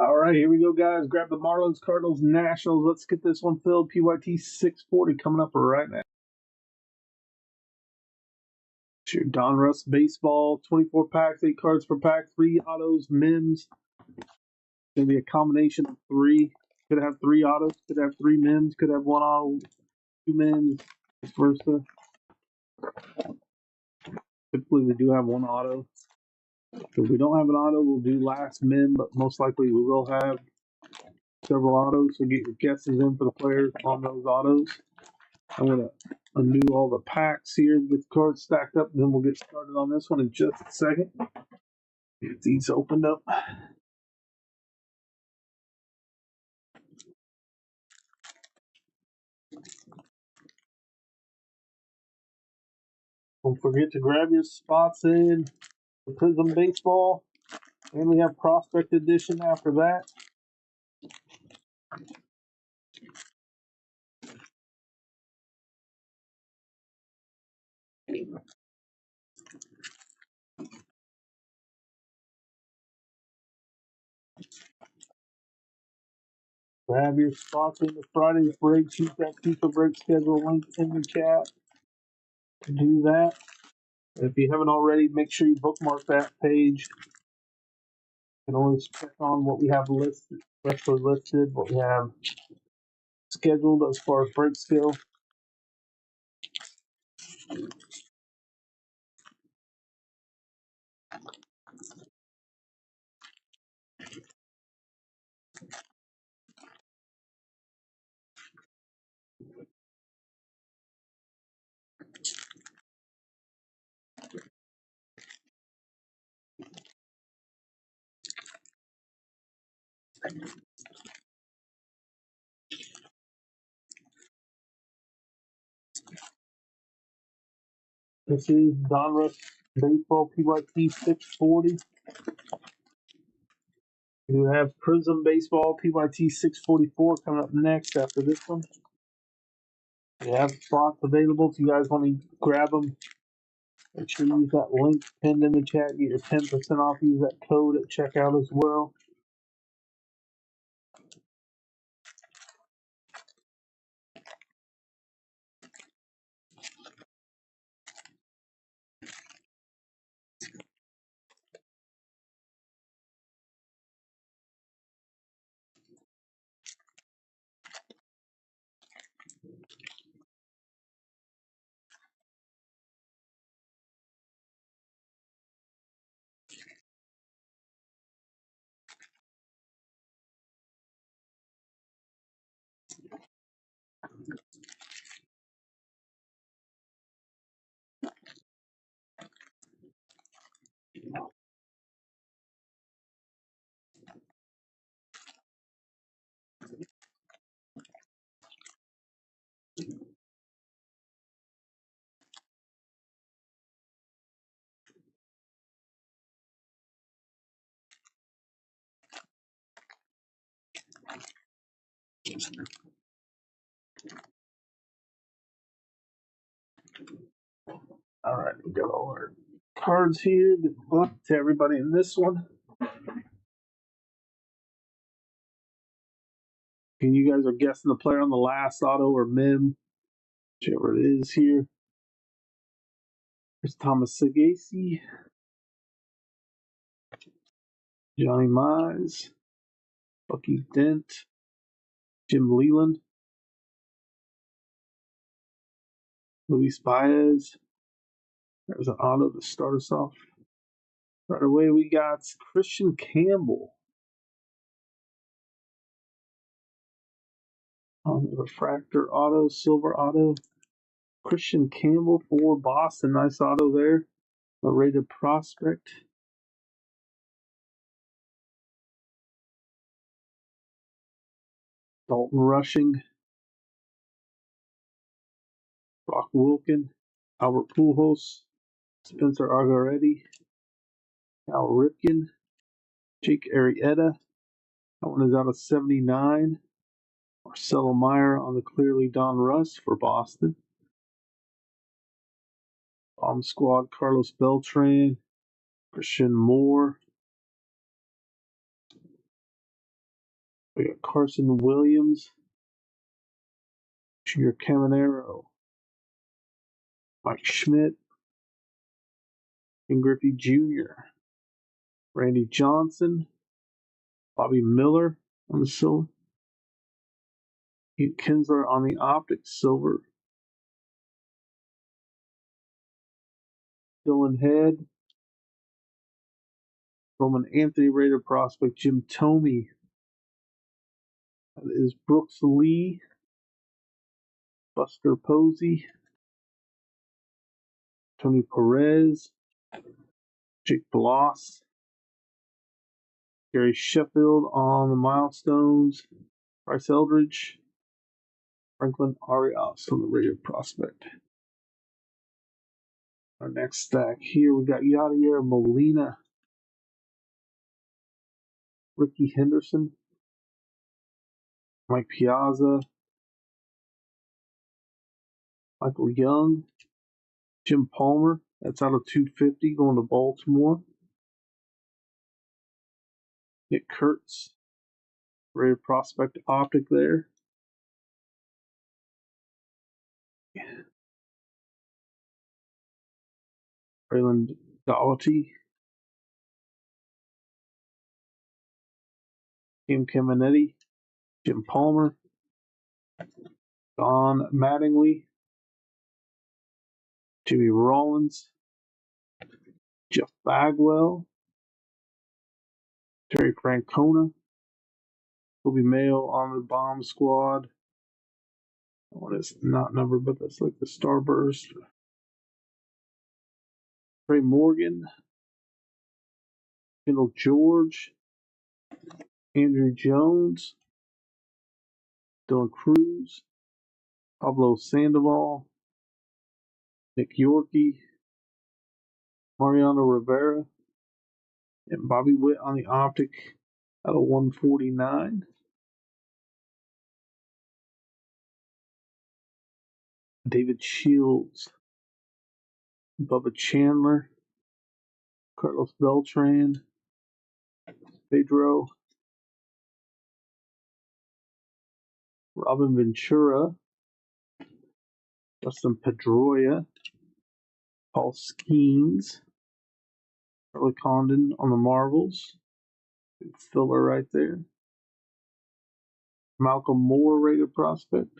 All right, here we go, guys. Grab the Marlins, Cardinals, Nationals. Let's get this one filled. PYT 640 coming up right now. It's your Donruss baseball, 24 packs, 8 cards per pack, 3 autos, mims. It's going to be a combination of 3. Could have 3 autos, could have 3 mims, could have 1 auto, 2 mims, vice versa. Typically, we do have 1 auto. If we don't have an auto, we'll do last mim, but most likely we will have several autos. So get your guesses in for the players on those autos. I'm going to undo all the packs here, get the cards stacked up, and then we'll get started on this one in just a second. Get these opened up. Don't forget to grab your spots in the Prism Baseball. And we have Prospect Edition after that. Grab your spots in the Friday's break. Keep that FIFA break schedule link in the chat to do that. If you haven't already, make sure you bookmark that page. You can always check on what we have listed, especially listed, what we have scheduled as far as break skill. This is Donruss Baseball PYT 640. We have Prism Baseball PYT 644 coming up next after this one. We have spots available if you guys want to grab them. Make sure you use that link pinned in the chat. Get your 10% off. Use that code at checkout as well. All right, we got all our cards here. Good luck to everybody in this one. And you guys are guessing the player on the last auto or mim, whichever it is here. There's Thomas Sagasi, Johnny Mize, Bucky Dent, Jim Leland, Luis Baez. There's an auto to start us off. Right away, we got Christian Campbell on the refractor auto, silver auto. Christian Campbell for Boston. Nice auto there. A rated prospect. Dalton Rushing. Brock Wilken. Albert Pujols. Spencer Agaretti. Al Ripken. Jake Arrieta. That one is out of 79. Marcelo Meyer on the clearly Donruss for Boston. Bomb Squad, Carlos Beltran. Christian Moore. We got Carson Williams, Junior Caminero, Mike Schmidt, Ken Griffey Jr., Randy Johnson, Bobby Miller on the silver, Pete Kinsler on the optic silver, Dylan Head, Roman Anthony Raider prospect Jim Thome. That is Brooks Lee, Buster Posey, Tony Perez, Jake Bloss, Gary Sheffield on the milestones, Bryce Eldridge, Franklin Arias on the Raider prospect. Our next stack here, we got Yadier Molina, Ricky Henderson, Mike Piazza, Michael Young, Jim Palmer. That's out of 250 going to Baltimore. Nick Kurtz, Raider prospect optic there. Rayland Dougherty, Kim Caminetti, Jim Palmer, Don Mattingly, Jimmy Rollins, Jeff Bagwell, Terry Francona, Kobe Mayo on the bomb squad. One is not numbered, but that's like the Starburst. Trey Morgan, Kendall George, Andrew Jones, Dylan Cruz, Pablo Sandoval, Nick Yorkie, Mariano Rivera, and Bobby Witt on the optic out of 149. David Shields, Bubba Chandler, Carlos Beltran, Pedro, Robin Ventura, Justin Pedroia, Paul Skeens, Charlie Condon on the Marvels, good filler right there. Malcolm Moore, rated prospect.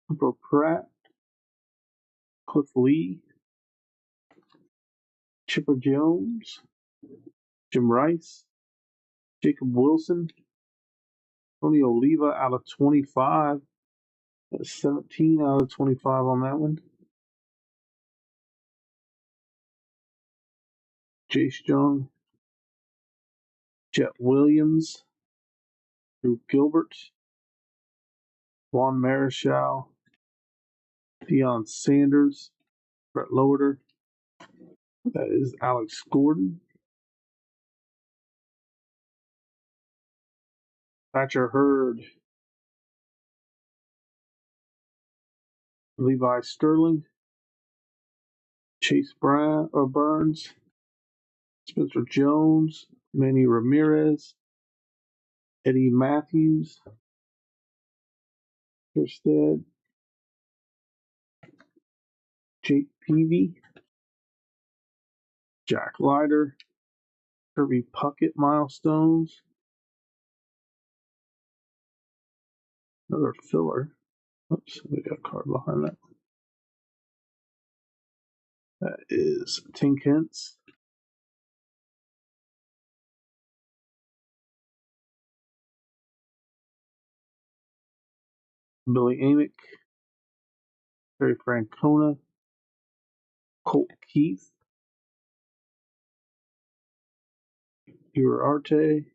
Cooper Pratt, Cliff Lee, Chipper Jones, Jim Rice, Jacob Wilson, Tony Oliva out of 25. That's 17 out of 25 on that one. Jace Young, Jet Williams, Drew Gilbert, Juan Marichal, Deion Sanders, Brett Loader. That is Alex Gordon. Thatcher Hurd, Levi Sterling, Chase Burns, Spencer Jones, Manny Ramirez, Eddie Matthews, Kirstead, Jake Peavy, Jack Leiter, Kirby Puckett milestones, another filler. Oops, we got a card behind that. That is Tink Hintz. Billy Amick, Terry Francona, Colt Keith, Arte,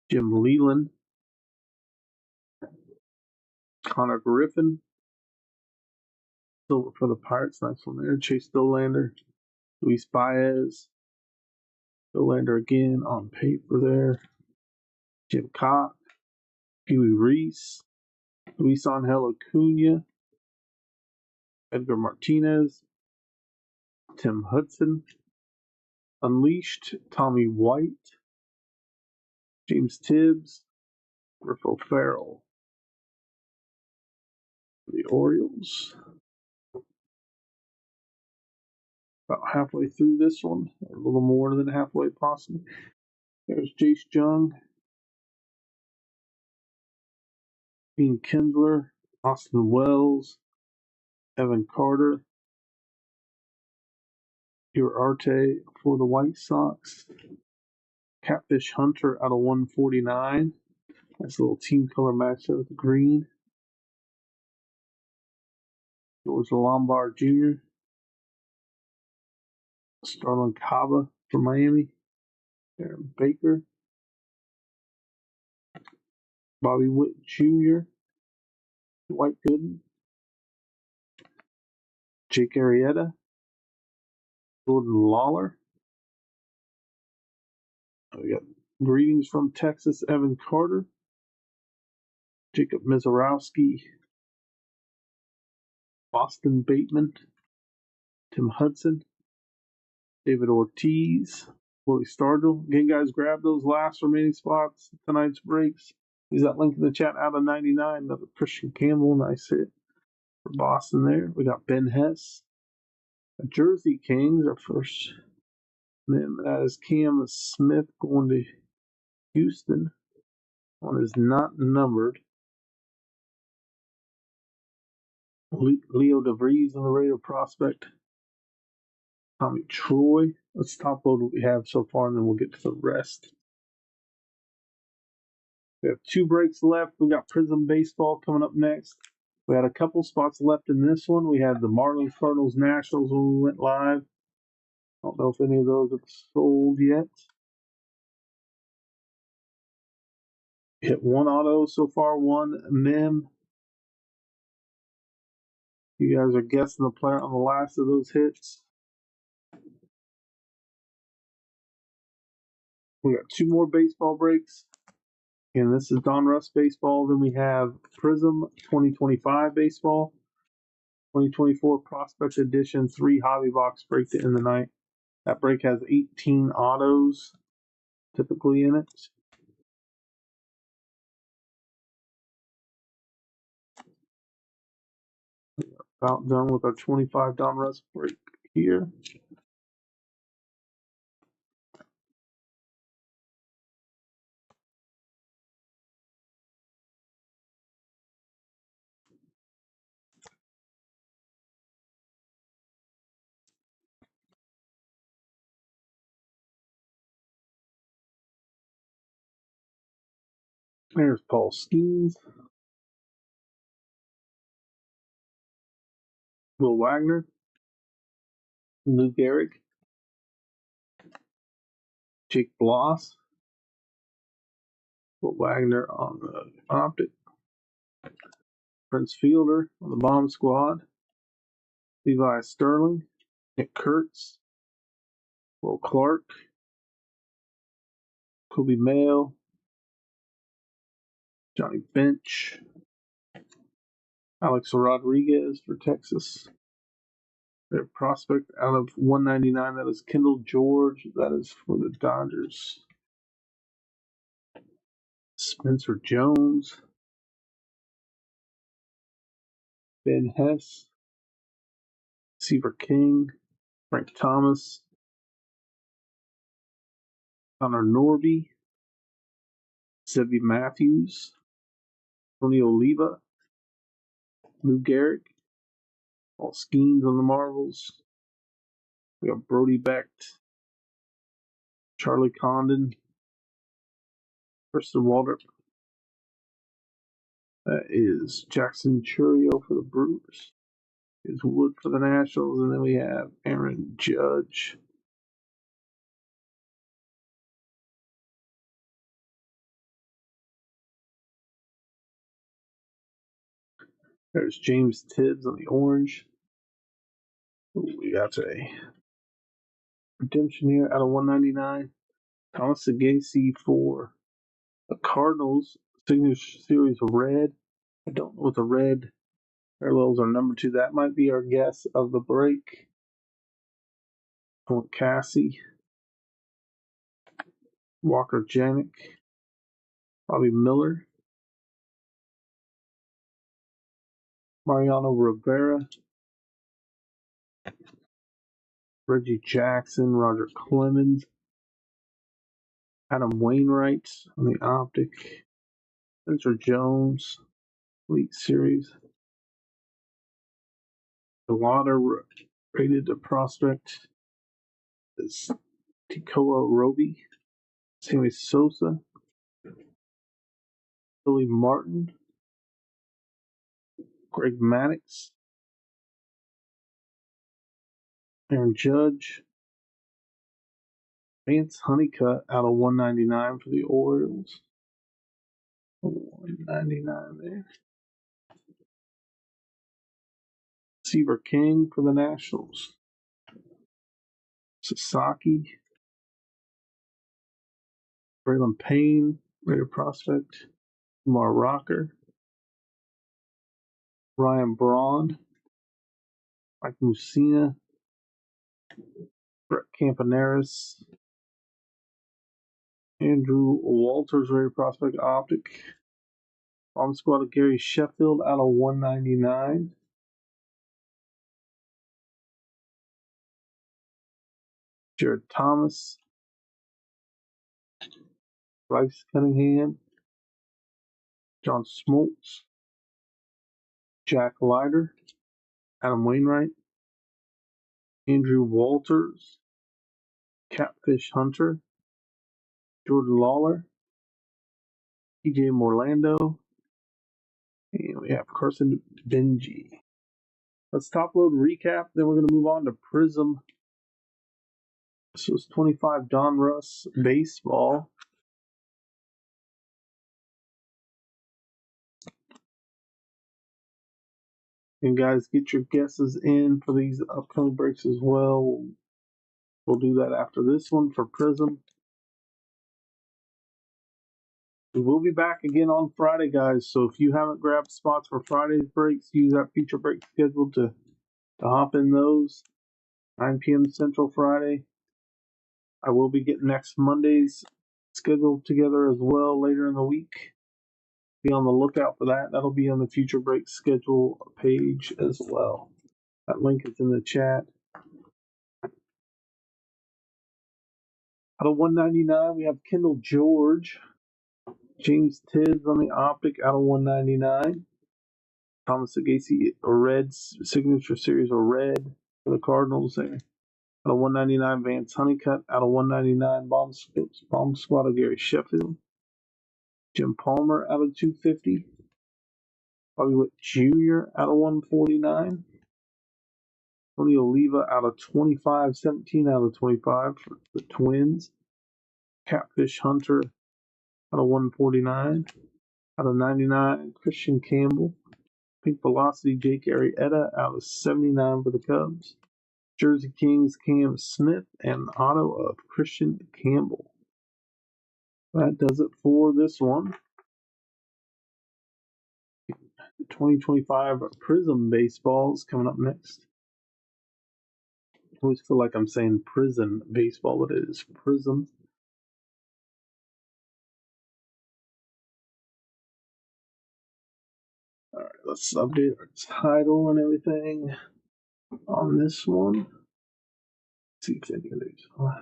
Jim Leland, Connor Griffin, silver for the Pirates, nice one there. Chase Dolander, Luis Baez, Dolander again on paper there. Jim Cox, Huey Reese, Luis Angel Acuna, Edgar Martinez, Tim Hudson, Unleashed, Tommy White, James Tibbs, Griffo Farrell. The Orioles. About halfway through this one, or a little more than halfway possibly. There's Jace Jung, Ian Kinsler, Austin Wells, Evan Carter, Arte for the White Sox, Catfish Hunter out of 149. Nice little team color match there with the green. George Lombard Jr., Starlin Cava from Miami, Aaron Baker, Bobby Witt Jr., Dwight Gooden, Jake Arrieta, Jordan Lawler. We got greetings from Texas, Evan Carter, Jacob Mizorowski, Boston Bateman, Tim Hudson, David Ortiz, Willie Stargell. Again, guys, grab those last remaining spots. Tonight's breaks. Use that link in the chat. Out of 99, another Christian Campbell. Nice hit for Boston there. We got Ben Hess. Jersey Kings, our first. And then that is Cam Smith going to Houston. One is not numbered. Leo DeVries on the radio prospect. Tommy Troy. Let's top load what we have so far, and then we'll get to the rest. We have 2 breaks left. We got Prism Baseball coming up next. We had a couple spots left in this one. We had the Marlins, Cardinals, Nationals when we went live. I don't know if any of those have sold yet. Hit 1 auto so far, 1 mem. You guys are guessing the player on the last of those hits. We got 2 more baseball breaks. And this is Donruss Baseball. Then we have Prism 2025 Baseball. 2024 Prospect Edition 3 Hobby Box break to end the night. That break has 18 autos typically in it. About done with our 25 Donruss break here. There's Paul Skeens, Will Wagner, Lou Gehrig, Jake Bloss, Will Wagner on the optic, Prince Fielder on the bomb squad, Levi Sterling, Nick Kurtz, Will Clark, Kobe Mayo, Johnny Bench, Alex Rodriguez for Texas. Their prospect out of 199, that is Kendall George. That is for the Dodgers. Spencer Jones, Ben Hess, Seaver King, Frank Thomas, Connor Norby, Zebby Matthews, Tony Oliva, Lou Gehrig, all schemes on the Marvels. We got Brody Becht, Charlie Condon, Kristen Waldrop. That is Jackson Churio for the Brewers. Is Wood for the Nationals, and then we have Aaron Judge. There's James Tibbs on the orange. We got a redemption here out of 199. Thomas Sagasi for the Cardinals. Signature Series red. I don't know what the red parallels are number 2. That might be our guess of the break. I want Cassie, Walker Janik, Bobby Miller, Mariano Rivera, Reggie Jackson, Roger Clemens, Adam Wainwright on the Optic, Spencer Jones, Elite Series, Delauder rated a prospect is Tikoa Roby, Sammy Sosa, Billy Martin, Greg Maddux, Aaron Judge, Vance Honeycutt out of 199 for the Orioles. 199 there. Seaver King for the Nationals. Sasaki, Braylon Payne, Raider prospect. Kumar Rocker, Ryan Braun, Mike Mussina, Brett Campaneris, Andrew Walters, Raider prospect Optic. Bomb squad of Gary Sheffield out of 199. Jared Thomas, Bryce Cunningham, John Smoltz, Jack Leiter, Adam Wainwright, Andrew Walters, Catfish Hunter, Jordan Lawler, TJ Morlando, and we have Carson Benji. Let's top load recap, then we're going to move on to Prism. This was 25 Donruss baseball. And guys, get your guesses in for these upcoming breaks as well. We'll do that after this one for Prism. We will be back again on Friday, guys. So if you haven't grabbed spots for Friday's breaks, use that feature break schedule to hop in those. 9 p.m. Central Friday. I will be getting next Monday's schedule together as well later in the week. Be on the lookout for that. That'll be on the future break schedule page as well. That link is in the chat. Out of 199, we have Kendall George, James Tibbs on the Optic out of 199. Thomas Sagasi, a red signature series, or red for the Cardinals there. Out of 199, Vance Honeycutt. Out of 199, Bomb Squad of Gary Sheffield. Jim Palmer out of 250. Bobby Witt Jr. out of 149. Tony Oliva out of 25, 17 out of 25 for the Twins. Catfish Hunter out of 149. Out of 99, Christian Campbell. Pink Velocity, Jake Arrieta out of 79 for the Cubs. Jersey Kings, Cam Smith, and an auto of Christian Campbell. That does it for this one. The 2025 Prism Baseballs coming up next. I always feel like I'm saying prison baseball, but it is Prism. Alright, let's update our title and everything on this one. Let's see if any of these. Let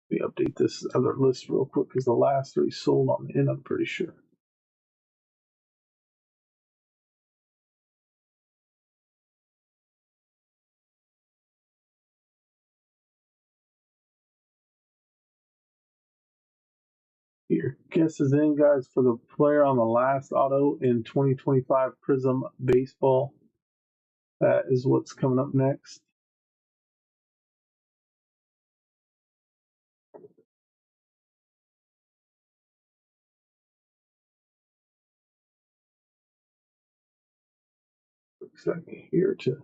me update this other list real quick because the last three sold on the end, I'm pretty sure. Your guesses in, guys, for the player on the last auto in 2025 Prism Baseball. That is what's coming up next. Quick second here to.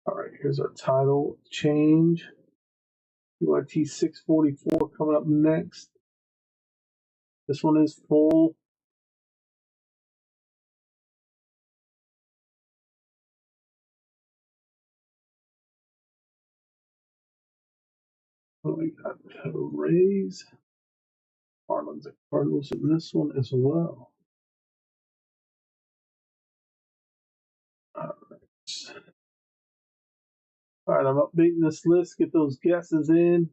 All right, here's our title change. PYT 644 coming up next. This one is full. Oh, we got a raise. Cardinals in this one as well. All right. All right, I'm updating this list. Get those guesses in.